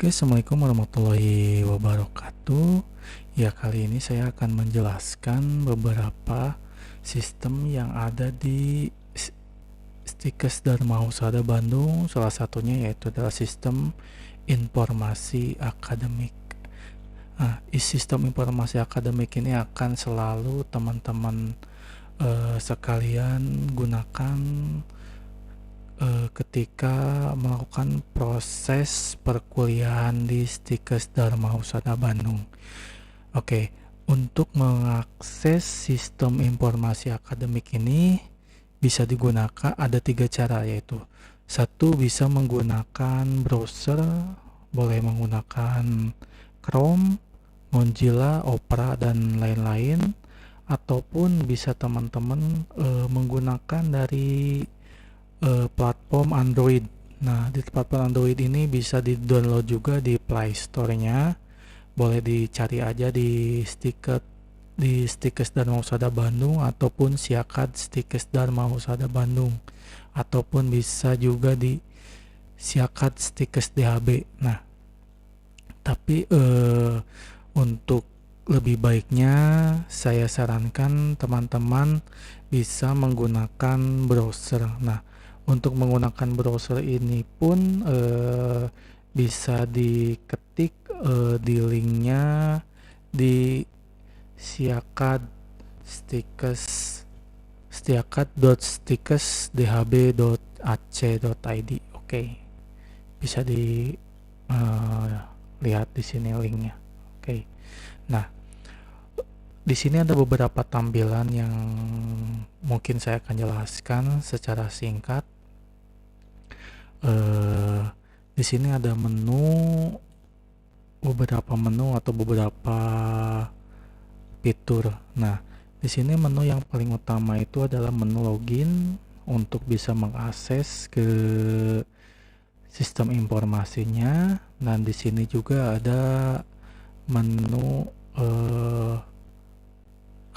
Oke, Assalamualaikum warahmatullahi wabarakatuh. Ya, kali ini saya akan menjelaskan beberapa sistem yang ada di Stikes Dharma Husada Bandung. Salah satunya yaitu adalah sistem informasi akademik. Nah, sistem informasi akademik ini akan selalu teman-teman sekalian gunakan ketika melakukan proses perkuliahan di Stikes Dharma Husada Bandung. Oke, untuk mengakses sistem informasi akademik ini bisa digunakan ada 3 cara, yaitu satu, bisa menggunakan browser, boleh menggunakan Chrome, Mozilla, Opera, dan lain-lain, ataupun bisa teman-teman menggunakan dari platform Android. Nah, di platform Android ini bisa di-download juga di Play Store-nya. Boleh dicari aja di Stikes Dharma Husada Bandung ataupun Siakad Stikes Dharma Husada Bandung, ataupun bisa juga di Siakad Stikes DHB. Nah, tapi untuk lebih baiknya saya sarankan teman-teman bisa menggunakan browser. Nah, untuk menggunakan browser ini pun bisa diketik di linknya di siakad.stikesdhb.ac.id. Oke, bisa di lihat di sini linknya. Oke. Nah, di sini ada beberapa tampilan yang mungkin saya akan jelaskan secara singkat. Di sini ada beberapa menu atau beberapa fitur. Nah, di sini menu yang paling utama itu adalah menu login untuk bisa mengakses ke sistem informasinya. Dan di sini juga ada menu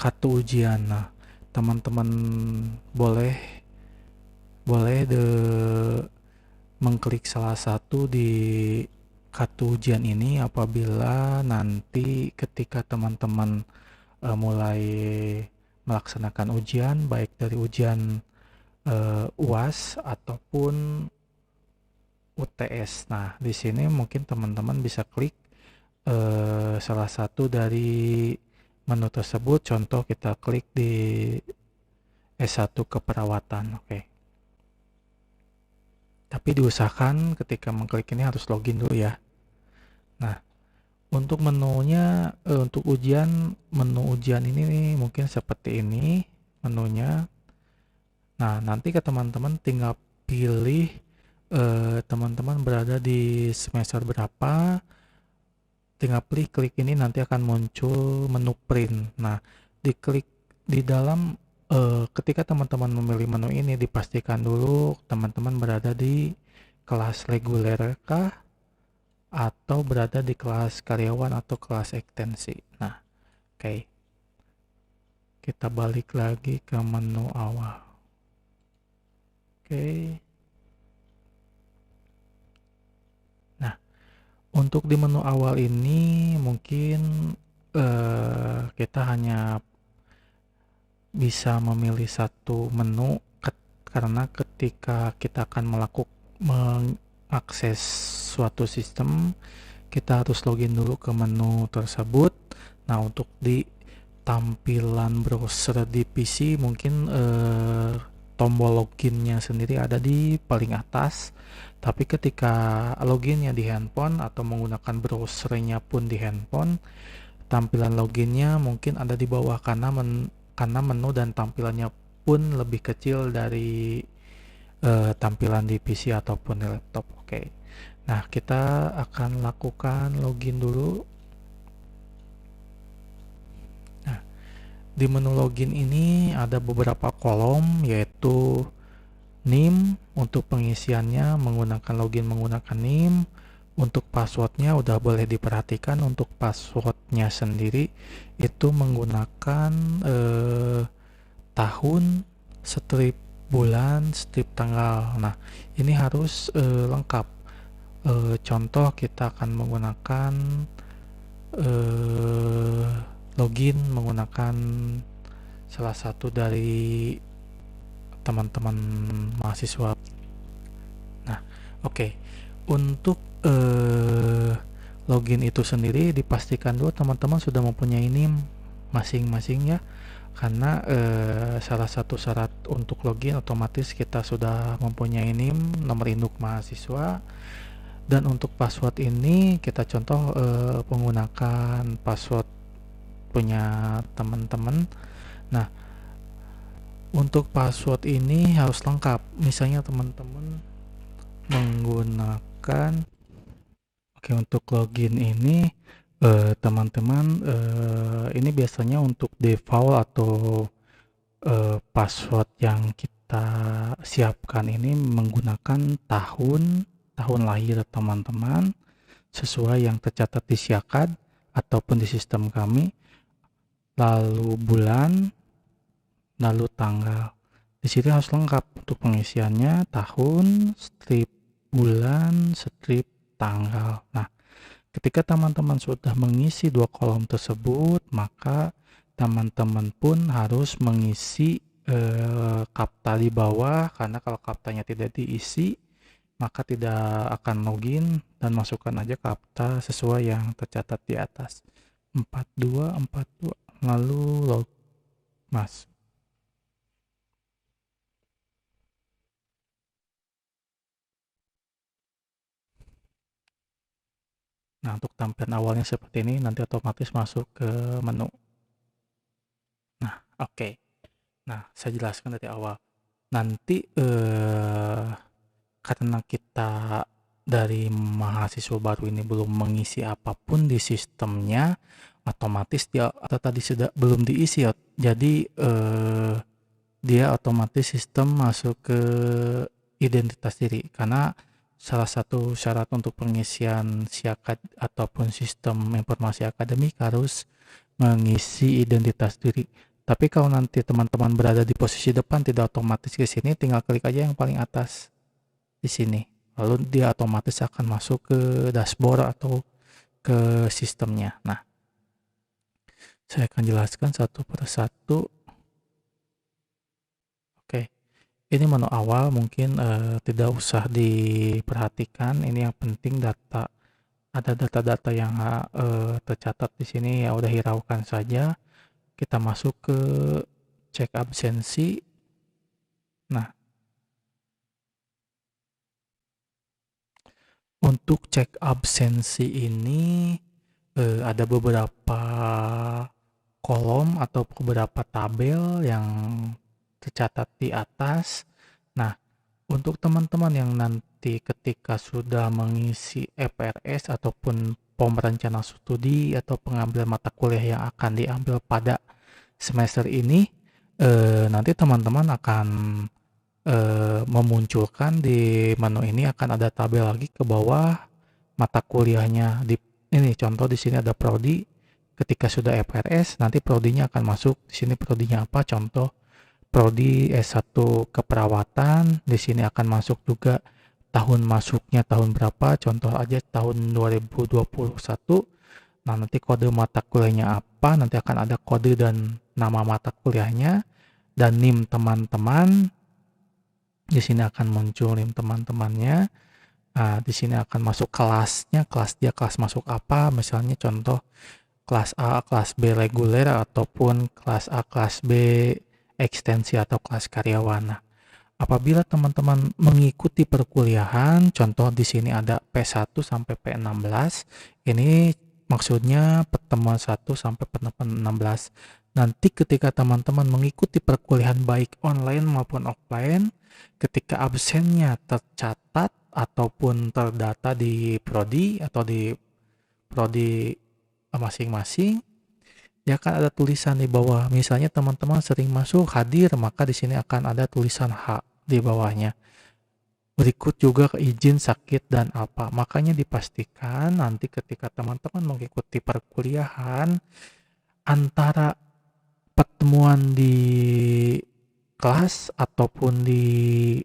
kartu ujian. Nah, teman-teman boleh mengklik salah satu di kartu ujian ini apabila nanti ketika teman-teman mulai melaksanakan ujian, baik dari ujian UAS ataupun UTS. Nah, di sini mungkin teman-teman bisa klik salah satu dari menu tersebut. Contoh kita klik di S1 keperawatan. Oke. Tapi diusahakan ketika mengklik ini harus login dulu ya. Nah, untuk menunya untuk menu ujian ini mungkin seperti ini menunya. Nah, nanti ke teman-teman tinggal pilih teman-teman berada di semester berapa. Tinggal klik ini, nanti akan muncul menu print. Nah, diklik di dalam ketika teman-teman memilih menu ini, dipastikan dulu teman-teman berada di kelas reguler kah atau berada di kelas karyawan atau kelas ekstensi. Nah, oke. Kita balik lagi ke menu awal. Oke. Nah, untuk di menu awal ini mungkin kita hanya bisa memilih satu menu karena ketika kita akan mengakses suatu sistem, kita harus login dulu ke menu tersebut. Nah, untuk di tampilan browser di PC mungkin tombol loginnya sendiri ada di paling atas, tapi ketika loginnya di handphone atau menggunakan browsernya pun di handphone, tampilan loginnya mungkin ada di bawah karena menu dan tampilannya pun lebih kecil dari tampilan di PC ataupun di laptop. Oke. Nah, kita akan lakukan login dulu. Nah, di menu login ini ada beberapa kolom, yaitu NIM untuk pengisiannya menggunakan login menggunakan NIM. Untuk passwordnya udah boleh diperhatikan. Untuk passwordnya sendiri itu menggunakan tahun, strip bulan, strip tanggal. Nah, ini harus lengkap. Contoh kita akan menggunakan eh, login menggunakan salah satu dari teman-teman mahasiswa. Nah, oke. Untuk login itu sendiri dipastikan dulu teman-teman sudah mempunyai NIM masing-masing ya. Karena salah satu syarat untuk login otomatis kita sudah mempunyai NIM, nomor induk mahasiswa. Dan untuk password ini kita contoh menggunakan password punya teman-teman. Nah, untuk password ini harus lengkap. Misalnya teman-teman menggunakan, oke, untuk login ini teman-teman ini biasanya untuk default atau password yang kita siapkan ini menggunakan tahun lahir teman-teman sesuai yang tercatat di Siakad ataupun di sistem kami, lalu bulan, lalu tanggal. Di sini harus lengkap untuk pengisiannya, tahun, strip bulan, strip tanggal. Nah, ketika teman-teman sudah mengisi dua kolom tersebut, maka teman-teman pun harus mengisi kapta di bawah, karena kalau kaptanya tidak diisi, maka tidak akan login, dan masukkan aja kapta sesuai yang tercatat di atas. 4242, lalu log mas. Nah, untuk tampilan awalnya seperti ini, nanti otomatis masuk ke menu. Nah, oke. Nah, saya jelaskan dari awal. Nanti karena kita dari mahasiswa baru ini belum mengisi apapun di sistemnya, otomatis dia tadi sudah belum diisi. Jadi dia otomatis sistem masuk ke identitas diri, karena salah satu syarat untuk pengisian Siakad ataupun sistem informasi akademik harus mengisi identitas diri. Tapi kalau nanti teman-teman berada di posisi depan tidak otomatis ke sini, tinggal klik aja yang paling atas di sini. Lalu dia otomatis akan masuk ke dashboard atau ke sistemnya. Nah, saya akan jelaskan satu persatu. Oke. Ini menu awal mungkin tidak usah diperhatikan. Ini yang penting data, ada data-data yang tercatat di sini ya udah hiraukan saja. Kita masuk ke cek absensi. Nah, untuk cek absensi ini ada beberapa kolom atau beberapa tabel yang tercatat di atas. Nah, untuk teman-teman yang nanti ketika sudah mengisi FRS ataupun POM rencana studi atau pengambilan mata kuliah yang akan diambil pada semester ini, nanti teman-teman akan memunculkan di menu ini, akan ada tabel lagi ke bawah mata kuliahnya. Di ini contoh di sini ada prodi. Ketika sudah FRS, nanti prodinya akan masuk. Di sini prodinya apa? Contoh prodi S1 keperawatan, di sini akan masuk juga tahun masuknya tahun berapa, contoh aja tahun 2021. Nah, nanti kode mata kuliahnya apa, nanti akan ada kode dan nama mata kuliahnya dan NIM teman-teman. Di sini akan muncul NIM teman-temannya. Nah, di sini akan masuk kelasnya, kelas dia kelas masuk apa, misalnya contoh kelas A, kelas B reguler, ataupun kelas A, kelas B ekstensi atau kelas karyawan. Nah, apabila teman-teman mengikuti perkuliahan, contoh di sini ada P1 sampai P16, ini maksudnya pertemuan 1 sampai pertemuan 16. Nanti ketika teman-teman mengikuti perkuliahan baik online maupun offline, ketika absennya tercatat ataupun terdata di prodi atau di prodi masing-masing, ya kan ada tulisan di bawah. Misalnya teman-teman sering masuk hadir, maka di sini akan ada tulisan H di bawahnya. Berikut juga izin sakit dan apa. Makanya dipastikan nanti ketika teman-teman mengikuti perkuliahan, antara pertemuan di kelas ataupun di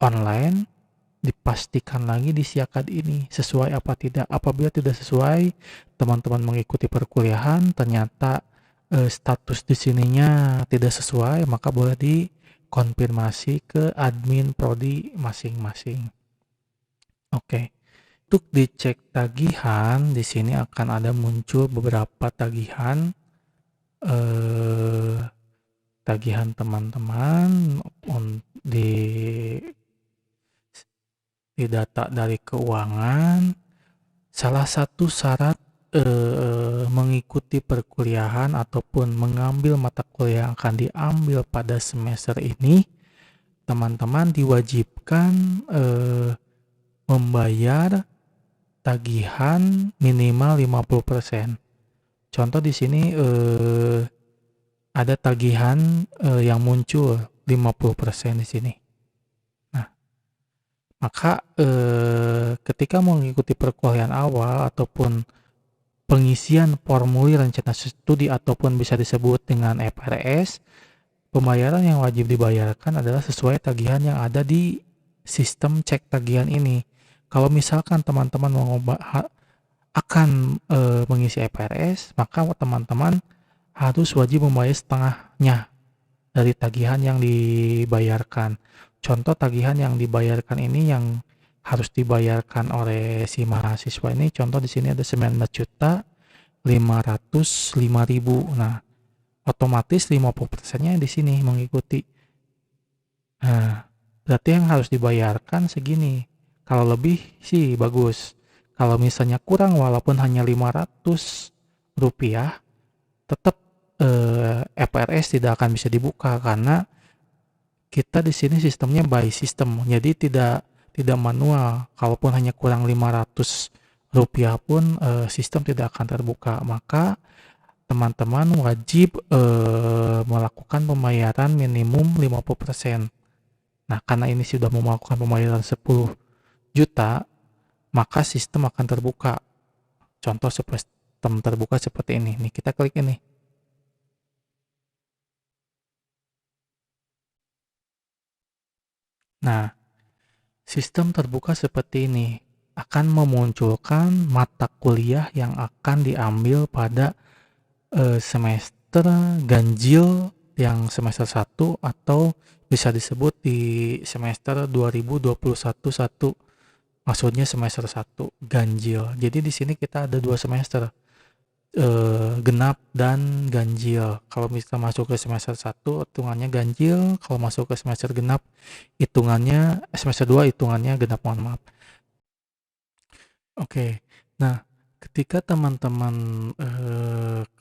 online, dipastikan lagi di siakat ini sesuai apa tidak. Apabila tidak sesuai, teman-teman mengikuti perkuliahan ternyata status di sininya tidak sesuai, maka boleh dikonfirmasi ke admin prodi masing-masing. Oke. Untuk dicek tagihan, di sini akan ada muncul beberapa tagihan tagihan teman-teman di data dari keuangan. Salah satu syarat mengikuti perkuliahan ataupun mengambil mata kuliah yang akan diambil pada semester ini, teman-teman diwajibkan membayar tagihan minimal 50%. Contoh di sini ada tagihan yang muncul 50% di sini. Nah, maka ketika mengikuti perkuliahan awal ataupun pengisian formulir rencana studi ataupun bisa disebut dengan FRS, pembayaran yang wajib dibayarkan adalah sesuai tagihan yang ada di sistem cek tagihan ini. Kalau misalkan teman-teman akan mengisi FRS, maka teman-teman harus wajib membayar setengahnya dari tagihan yang dibayarkan. Contoh tagihan yang dibayarkan ini yang harus dibayarkan oleh si mahasiswa ini, contoh di sini ada 19.505.000. Nah, otomatis 50%-nya di sini mengikuti. Nah, berarti yang harus dibayarkan segini. Kalau lebih sih bagus. Kalau misalnya kurang walaupun hanya 500 rupiah, tetap FRS tidak akan bisa dibuka karena kita di sini sistemnya by system. Jadi tidak manual. Kalaupun hanya kurang 500 rupiah pun sistem tidak akan terbuka. Maka teman-teman wajib melakukan pembayaran minimum 50%. Nah, karena ini sudah melakukan pembayaran 10 juta, maka sistem akan terbuka. Contoh sistem terbuka seperti ini. Nih, kita klik ini. Nah, sistem terbuka seperti ini akan memunculkan mata kuliah yang akan diambil pada semester ganjil yang semester 1 atau bisa disebut di semester 2021-1. Maksudnya semester 1 ganjil. Jadi di sini kita ada 2 semester, genap dan ganjil. Kalau misalnya masuk ke semester 1 hitungannya ganjil, kalau masuk ke semester genap hitungannya semester 2 hitungannya genap, mohon maaf. Oke. Nah, ketika teman-teman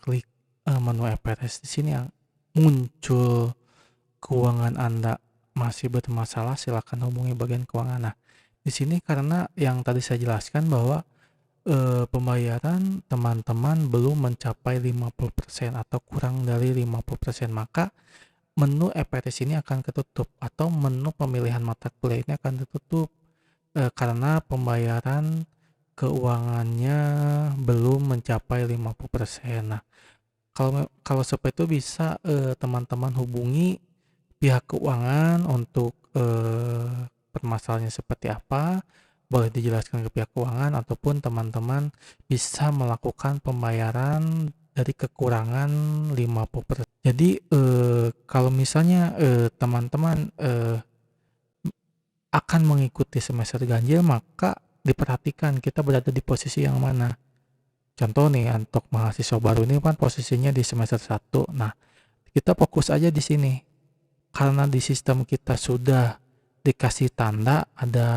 klik menu FRS di sini yang muncul keuangan Anda masih bermasalah, silakan hubungi bagian keuangan. Nah, di sini karena yang tadi saya jelaskan bahwa pembayaran teman-teman belum mencapai 50% atau kurang dari 50%, maka menu FRS ini akan ketutup atau menu pemilihan mata kuliah ini akan ditutup karena pembayaran keuangannya belum mencapai 50%. Nah, kalau seperti itu bisa teman-teman hubungi pihak keuangan untuk permasalahannya seperti apa, boleh dijelaskan ke pihak keuangan ataupun teman-teman bisa melakukan pembayaran dari kekurangan 50%. Jadi kalau misalnya teman-teman akan mengikuti semester ganjil, maka diperhatikan kita berada di posisi yang mana. Contoh nih, untuk mahasiswa baru ini kan posisinya di semester 1. Nah, kita fokus aja di sini. Karena di sistem kita sudah dikasih tanda ada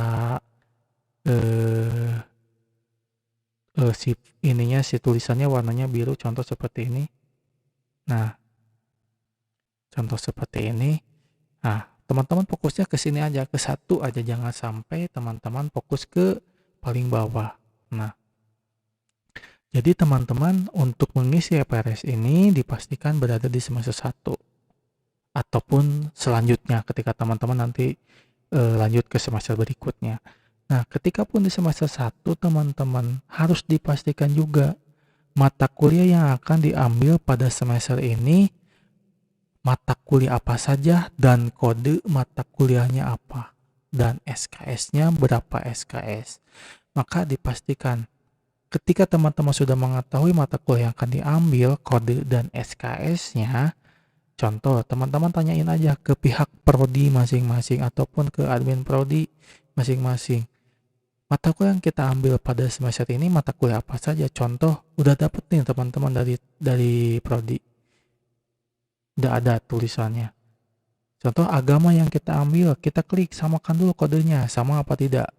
si tulisannya warnanya biru, contoh seperti ini. Nah, contoh seperti ini. Nah, teman-teman fokusnya ke sini aja, ke 1 aja, jangan sampai teman-teman fokus ke paling bawah. Nah, jadi teman-teman untuk mengisi FRS ini dipastikan berada di semester 1 ataupun selanjutnya ketika teman-teman nanti lanjut ke semester berikutnya. Nah, ketika pun di semester 1 teman-teman harus dipastikan juga mata kuliah yang akan diambil pada semester ini, mata kuliah apa saja dan kode mata kuliahnya apa. dan SKS-nya berapa SKS. Maka dipastikan ketika teman-teman sudah mengetahui mata kuliah yang akan diambil, kode dan SKS-nya, contoh teman-teman tanyain aja ke pihak prodi masing-masing ataupun ke admin prodi masing-masing. Mata kuliah yang kita ambil pada semester ini mata kuliah apa saja? Contoh, udah dapet nih teman-teman dari prodi. Udah ada tulisannya. Contoh agama yang kita ambil, kita klik samakan dulu kodenya, sama apa tidak.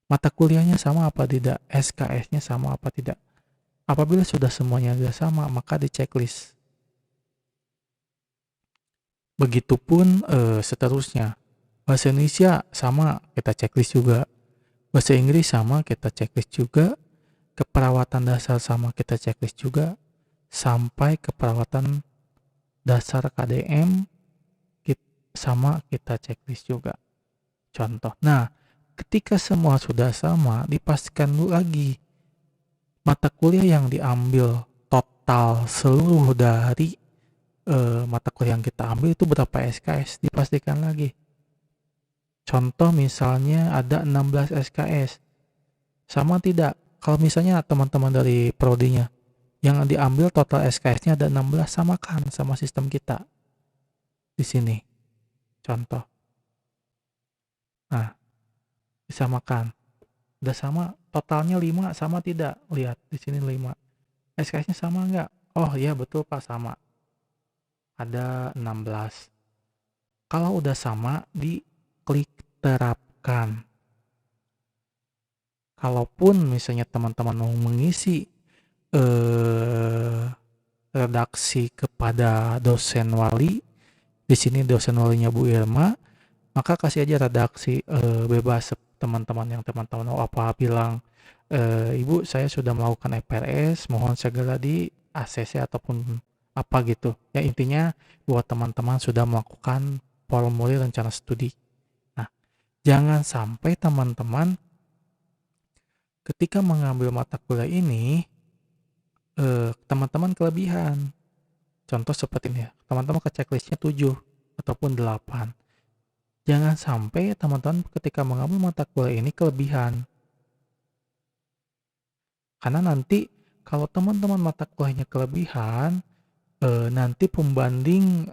Mata kuliahnya sama apa tidak, SKS-nya sama apa tidak. Apabila sudah semuanya sudah sama, maka di checklist. Begitupun seterusnya. Bahasa Indonesia sama, kita checklist juga. Bahasa Inggris sama, kita checklist juga. Keperawatan dasar sama, kita checklist juga. Sampai keperawatan dasar KDM sama, kita checklist juga. Contoh. Nah, ketika semua sudah sama, dipastikan dulu lagi mata kuliah yang diambil total seluruh dari mata kuliah yang kita ambil itu berapa SKS, dipastikan lagi. Contoh misalnya ada 16 SKS. Sama tidak? Kalau misalnya teman-teman dari prodinya yang diambil total SKS-nya ada 16, samakan sama sistem kita. Di sini. Contoh. Nah, disamakan. Udah sama, totalnya 5 sama tidak? Lihat di sini 5. SKS-nya sama enggak? Oh iya betul Pak, sama. Ada 16. Kalau udah sama, diklik terapkan. Kalaupun misalnya teman-teman mau mengisi redaksi kepada dosen wali, di sini dosen walinya Bu Irma, maka kasih aja redaksi bebas teman-teman yang teman-teman mau apa, bilang Ibu saya sudah melakukan EPRS, mohon segera di ACC ataupun apa gitu ya, intinya buat teman-teman sudah melakukan formulir rencana studi. Nah, jangan sampai teman-teman ketika mengambil mata kuliah ini teman-teman kelebihan. Contoh seperti ini ya, teman-teman ke checklistnya 7 ataupun 8. Jangan sampai teman-teman ketika mengambil mata kuliah ini kelebihan. Karena nanti kalau teman-teman mata kuliahnya kelebihan, nanti pembanding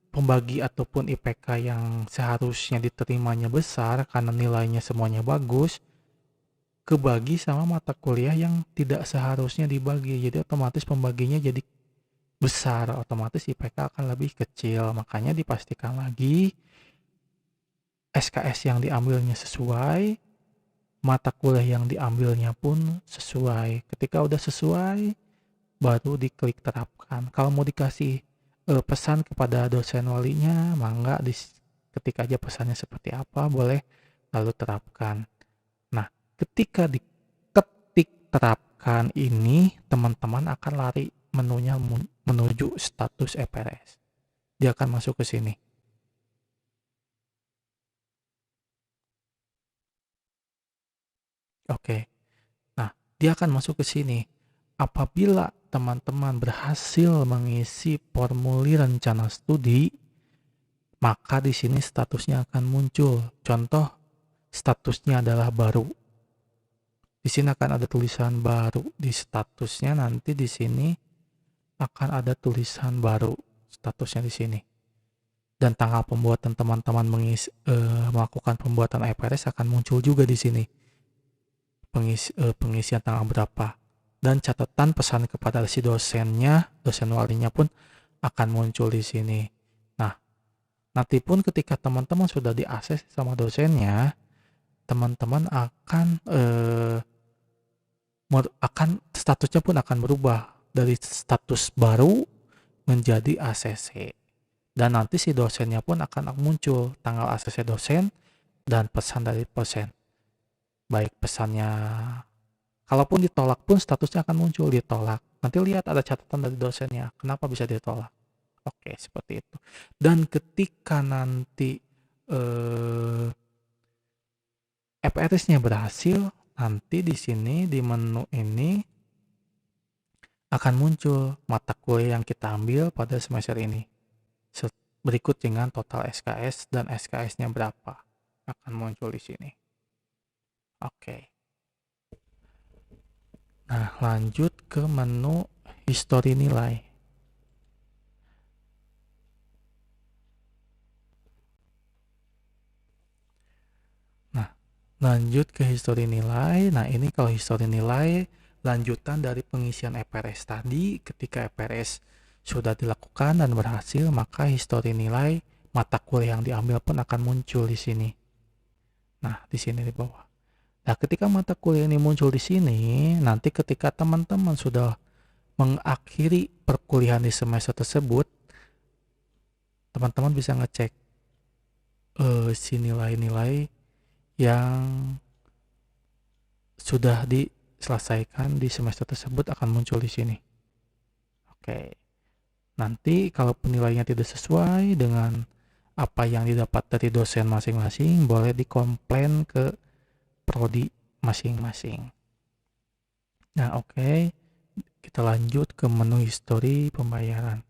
pembagi ataupun IPK yang seharusnya diterimanya besar karena nilainya semuanya bagus, kebagi sama mata kuliah yang tidak seharusnya dibagi. Jadi otomatis pembaginya jadi besar, otomatis IPK akan lebih kecil. Makanya dipastikan lagi SKS yang diambilnya sesuai, mata kuliah yang diambilnya pun sesuai. Ketika udah sesuai, baru diklik terapkan. Kalau mau dikasih pesan kepada dosen walinya, mangga ketik aja pesannya seperti apa, boleh lalu terapkan. Nah, ketika diketik terapkan ini, teman-teman akan lari menunya menuju status EPRS. Dia akan masuk ke sini. Oke. Nah, dia akan masuk ke sini. Apabila teman-teman berhasil mengisi formulir rencana studi, maka di sini statusnya akan muncul. Contoh, statusnya adalah baru. Di sini akan ada tulisan baru di statusnya, nanti di sini akan ada tulisan baru statusnya di sini. Dan tanggal pembuatan teman-teman melakukan pembuatan EPRS akan muncul juga di sini. Pengisian tanggal berapa. Dan catatan pesan kepada si dosennya, dosen walinya pun akan muncul di sini. Nah, nanti pun ketika teman-teman sudah diakses sama dosennya, teman-teman akan statusnya pun akan berubah dari status baru menjadi ACC. Dan nanti si dosennya pun akan muncul tanggal ACC dosen dan pesan dari dosen. Baik pesannya, kalaupun ditolak pun statusnya akan muncul ditolak. Nanti lihat ada catatan dari dosennya, kenapa bisa ditolak. Oke, seperti itu. Dan ketika nanti EPRS-nya berhasil, nanti di sini di menu ini akan muncul mata kuliah yang kita ambil pada semester ini. berikut dengan total SKS dan SKS-nya berapa. Akan muncul di sini. Oke. Nah, lanjut ke menu histori nilai. Nah, lanjut ke histori nilai. Nah, ini kalau histori nilai lanjutan dari pengisian EPRS tadi. Ketika EPRS sudah dilakukan dan berhasil, maka histori nilai mata kuliah yang diambil pun akan muncul di sini. Nah, di sini di bawah. Nah, ketika mata kuliah ini muncul di sini, nanti ketika teman-teman sudah mengakhiri perkuliahan di semester tersebut, teman-teman bisa ngecek si nilai-nilai yang sudah diselesaikan di semester tersebut akan muncul di sini. Oke. Nanti kalau penilaiannya tidak sesuai dengan apa yang didapat dari dosen masing-masing, boleh dikomplain ke prodi masing-masing. Nah, oke. Kita lanjut ke menu histori pembayaran.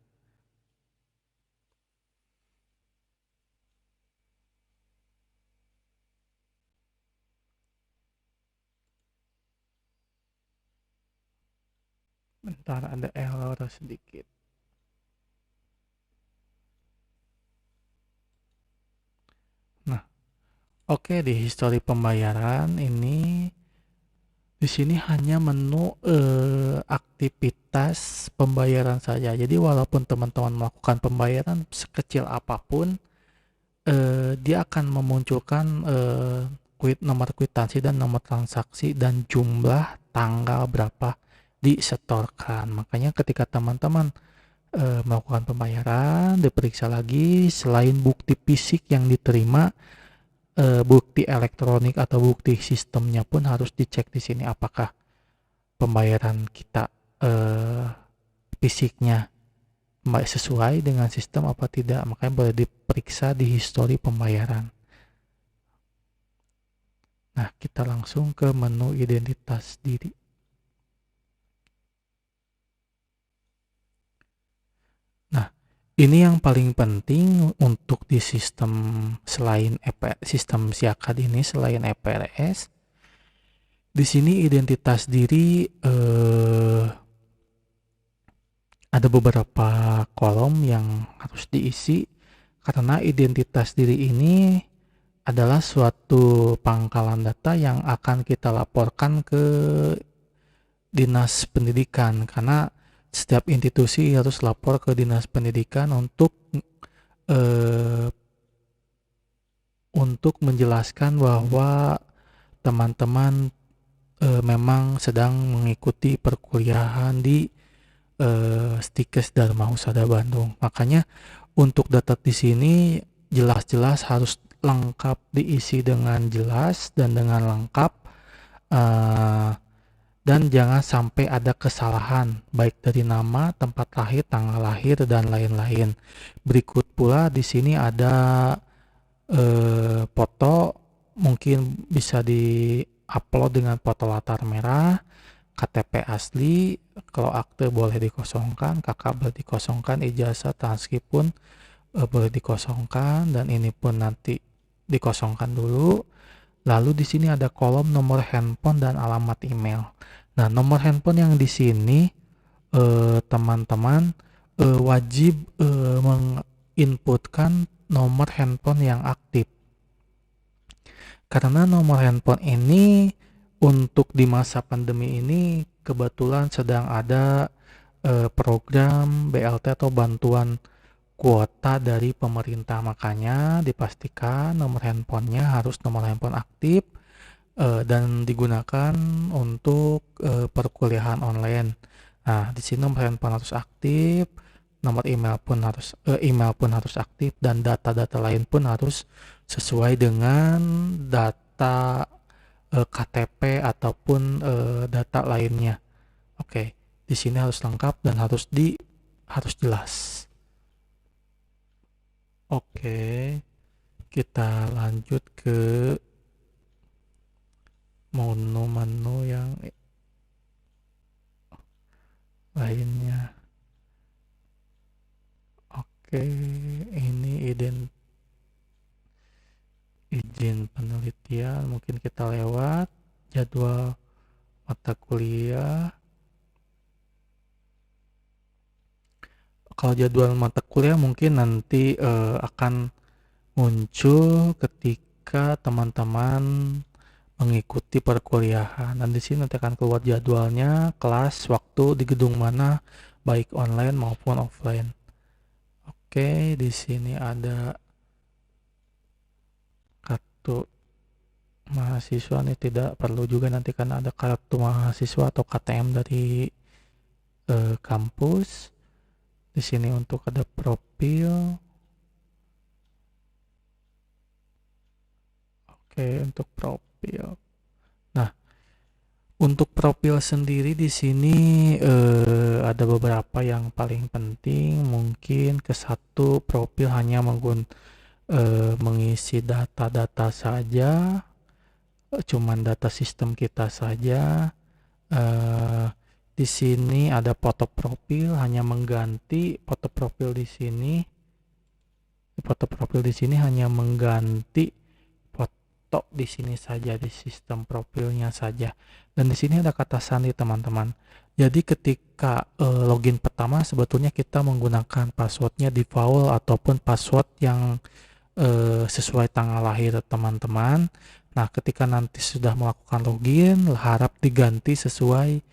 Bentar, ada error sedikit. Nah, oke, di histori pembayaran ini di sini hanya menu aktivitas pembayaran saja. Jadi walaupun teman-teman melakukan pembayaran sekecil apapun, dia akan memunculkan nomor kwitansi dan nomor transaksi dan jumlah tanggal berapa disetorkan. Makanya ketika teman-teman melakukan pembayaran, diperiksa lagi selain bukti fisik yang diterima, bukti elektronik atau bukti sistemnya pun harus dicek di sini apakah pembayaran kita fisiknya sesuai dengan sistem apa tidak. Makanya boleh diperiksa di histori pembayaran. Nah, kita langsung ke menu identitas diri. Nah, ini yang paling penting untuk di sistem selain sistem Siakad ini, selain EPRS. Di sini identitas diri ada beberapa kolom yang harus diisi karena identitas diri ini adalah suatu pangkalan data yang akan kita laporkan ke dinas pendidikan, karena setiap institusi harus lapor ke dinas pendidikan untuk menjelaskan bahwa teman-teman memang sedang mengikuti perkuliahan di Stikes Dharma Husada Bandung. Makanya untuk data di sini jelas-jelas harus lengkap diisi dengan jelas dan dengan lengkap, dan jangan sampai ada kesalahan baik dari nama, tempat lahir, tanggal lahir dan lain-lain. Berikut pula di sini ada foto, mungkin bisa di-upload dengan foto latar merah, KTP asli, kalau akte boleh dikosongkan, KK boleh dikosongkan, ijazah, transkrip pun boleh dikosongkan, dan ini pun nanti dikosongkan dulu. Lalu di sini ada kolom nomor handphone dan alamat email. Nah, nomor handphone yang di sini teman-teman wajib menginputkan nomor handphone yang aktif. Karena nomor handphone ini untuk di masa pandemi ini kebetulan sedang ada program BLT atau bantuan kuota dari pemerintah, makanya dipastikan nomor handphonenya harus nomor handphone aktif dan digunakan untuk perkuliahan online. Nah, di sini nomor handphone harus aktif, nomor email pun harus aktif, dan data-data lain pun harus sesuai dengan data KTP ataupun data lainnya. Oke, di sini harus lengkap dan harus jelas. Oke, kita lanjut ke menu-menu yang lainnya. Oke, ini izin penelitian mungkin kita lewat jadwal mata kuliah. Kalau jadwal mata kuliah mungkin nanti akan muncul ketika teman-teman mengikuti perkuliahan. Dan di sini nanti akan keluar jadwalnya, kelas, waktu di gedung mana, baik online maupun offline. Oke, di sini ada kartu mahasiswa nih, tidak perlu juga nanti karena ada kartu mahasiswa atau KTM dari kampus. Di sini untuk ada profil. Oke, untuk profil. Nah, untuk profil sendiri di sini ada beberapa yang paling penting. Mungkin ke satu profil hanya mengisi data-data saja, cuman data sistem kita saja. Di sini ada foto profil, hanya mengganti foto profil di sini. Foto profil di sini hanya mengganti foto di sini saja, di sistem profilnya saja. Dan di sini ada kata sandi teman-teman. Jadi ketika login pertama sebetulnya kita menggunakan passwordnya default ataupun password yang sesuai tanggal lahir teman-teman. Nah, ketika nanti sudah melakukan login, harap diganti sesuai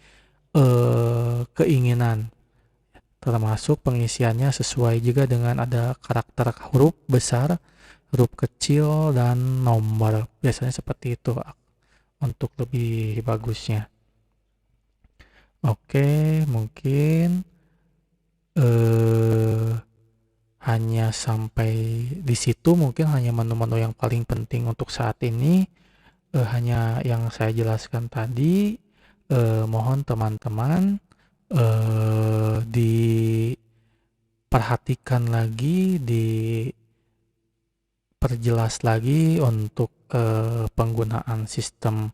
keinginan, termasuk pengisiannya sesuai juga dengan ada karakter huruf besar, huruf kecil, dan nomor. Biasanya seperti itu untuk lebih bagusnya. Oke, mungkin hanya sampai di situ, mungkin hanya menu-menu yang paling penting untuk saat ini. Hanya yang saya jelaskan tadi. Mohon teman-teman diperhatikan lagi, diperjelas lagi untuk penggunaan sistem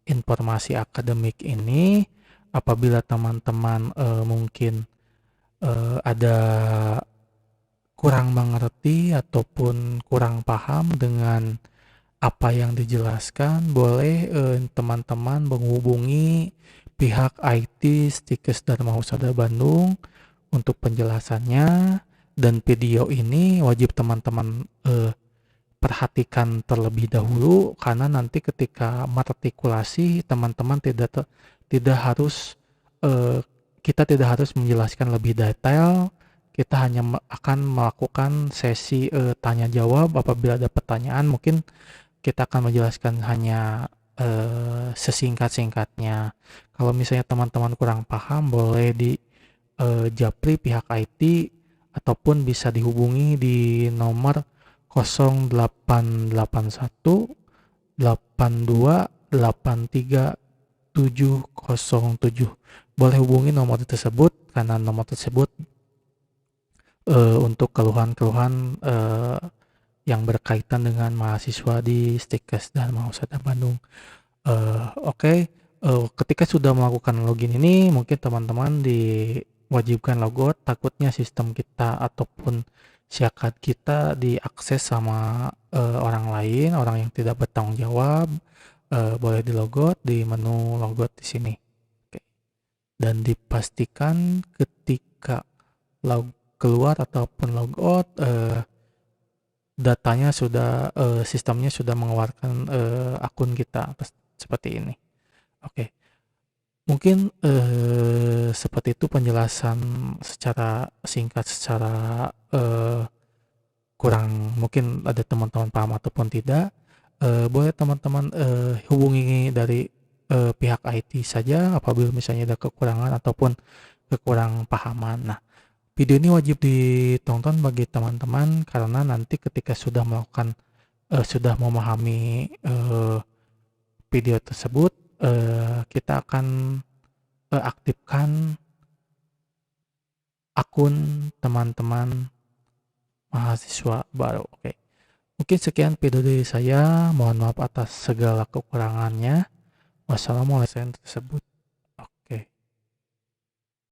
informasi akademik ini. Apabila teman-teman mungkin ada kurang mengerti ataupun kurang paham dengan apa yang dijelaskan, boleh teman-teman menghubungi pihak IT Stikes Dharma Husada Bandung untuk penjelasannya. Dan video ini wajib teman-teman perhatikan terlebih dahulu, karena nanti ketika matrikulasi teman-teman tidak harus kita tidak harus menjelaskan lebih detail. Kita hanya akan melakukan sesi tanya jawab. Apabila ada pertanyaan, mungkin kita akan menjelaskan hanya sesingkat-singkatnya. Kalau misalnya teman-teman kurang paham, boleh di japri pihak IT ataupun bisa dihubungi di nomor 0881 82 83 707. Boleh hubungi nomor tersebut karena nomor tersebut untuk keluhan-keluhan yang berkaitan dengan mahasiswa di Stikes Dharma Husada Bandung. Oke. Ketika sudah melakukan login ini, mungkin teman-teman diwajibkan logout. Takutnya sistem kita ataupun syakat kita diakses sama orang lain, orang yang tidak bertanggung jawab. Boleh di logout di menu logout di sini. Oke. Dan dipastikan ketika keluar ataupun logout, datanya sudah sistemnya sudah mengeluarkan akun kita seperti ini. Oke. Mungkin seperti itu penjelasan secara singkat, secara kurang mungkin ada teman-teman paham ataupun tidak. Boleh teman-teman hubungi dari pihak IT saja apabila misalnya ada kekurangan ataupun kekurang pahaman. Nah, video ini wajib ditonton bagi teman-teman karena nanti ketika sudah melakukan sudah memahami video tersebut, kita akan aktifkan akun teman-teman mahasiswa baru. Oke. Mungkin sekian video dari saya. Mohon maaf atas segala kekurangannya. Wassalamualaikum warahmatullahi wabarakatuh.